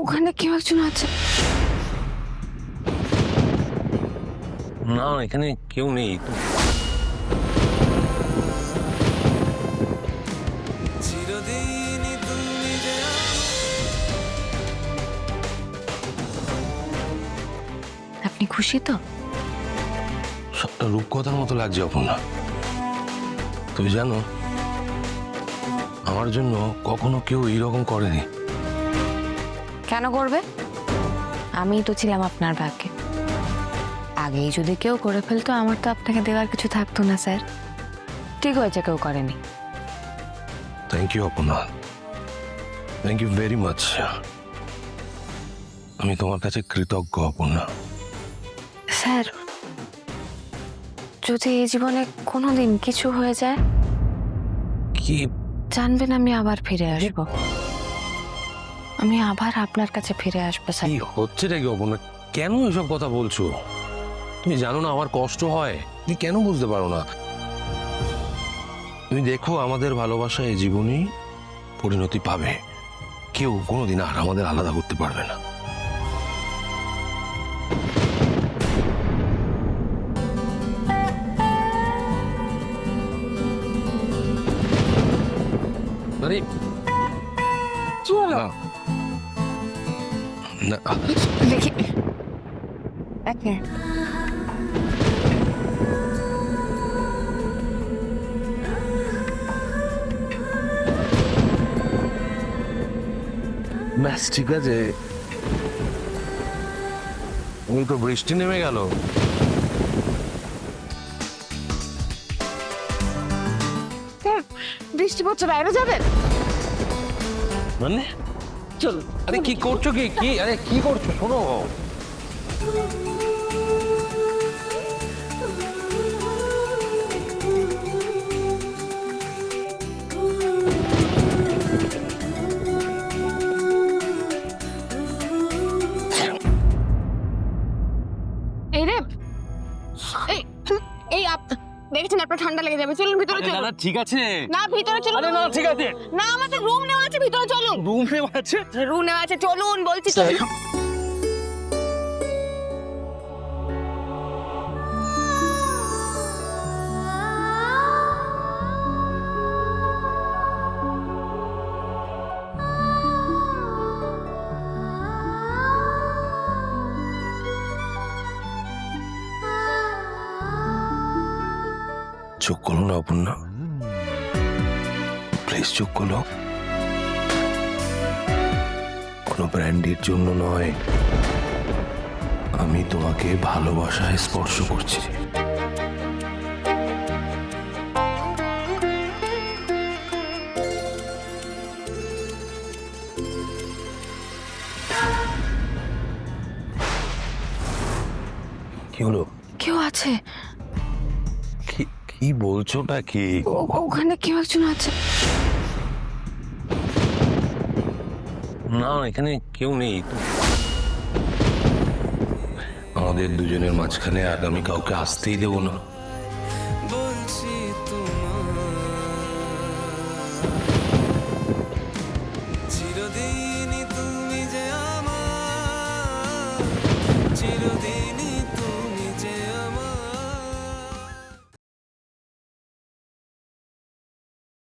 ওখানে কেউ একজন আছে। না, এখানে কেউ নেই। আপনি খুশি তো? রূপকথার মতো লাগছে অপর্ণা। তুমি জানো, আমার জন্য কখনো কেউ এইরকম করেনি। কেন করবে? আমিই তো ছিলাম আপনার ভাগ্যে। আগেই যদি কেউ করে ফেলতো আমার তো আপনাকে দেওয়ার কিছু থাকতো না স্যার। ঠিক হয়েছে কেউ করেনি। Thank you Aparna, thank you very much. আমি তোমার কাছে কৃতজ্ঞ অপর্ণা। স্যার, যদি এই জীবনে কোনোদিন কিছু হয়ে যায়, কি জানবেন আমি আবার ফিরে আসব। আমি আবার আপনার কাছে ফিরে আসবো স্যার। কি হচ্ছে নাকি অপর্ণা? কেন এসব কথা বলছো? তুমি জানো না আমার কষ্ট হয়। তুমি কেন বুঝতে পারো না? তুমি দেখো, আমাদের ভালোবাসা এই জীবনেই পরিণতি পাবে। কেউ কোনোদিন আর আমাদের আলাদা করতে পারবে না। আরে কি হলো? না, দেখি এক মিনিট। ব্যাস ঠিক আছে। ওই তো বৃষ্টি নেমে গেল। বৃষ্টি পড়ছে, বাইরে যাবেন? মানে চলুন। আরে কি করছো? কি কি আরে কি করছো? শোনো, এই রে, এই এই দেখেছেন আপনার ঠান্ডা লেগে যাবে। চলুন ভিতরে চলুন। না ঠিক আছে। না ভিতরে চলুন। আরে না ঠিক আছে। না, আমাদের রুম নেওয়া আছে, ভিতরে চলুন। রুম নেওয়া আছে? রুম নেওয়া আছে, চলুন বলছি তো। চোখ করো না অপর্ণা, প্লিজ চোখ করো। কোনো ব্র্যান্ডের জন্য নয়, আমি তোমাকে ভালোবাসায় স্পর্শ করছি। কি হলো? কেউ আছে। কি কি বলছোটা কি? ওখানে কেউ একজন আছে। না, এখানে কেউ নেই। আমাদের দুজনের মাঝখানে আগামী কাউকে আসতেই দেবো না। বলছি তোমার চিরদিন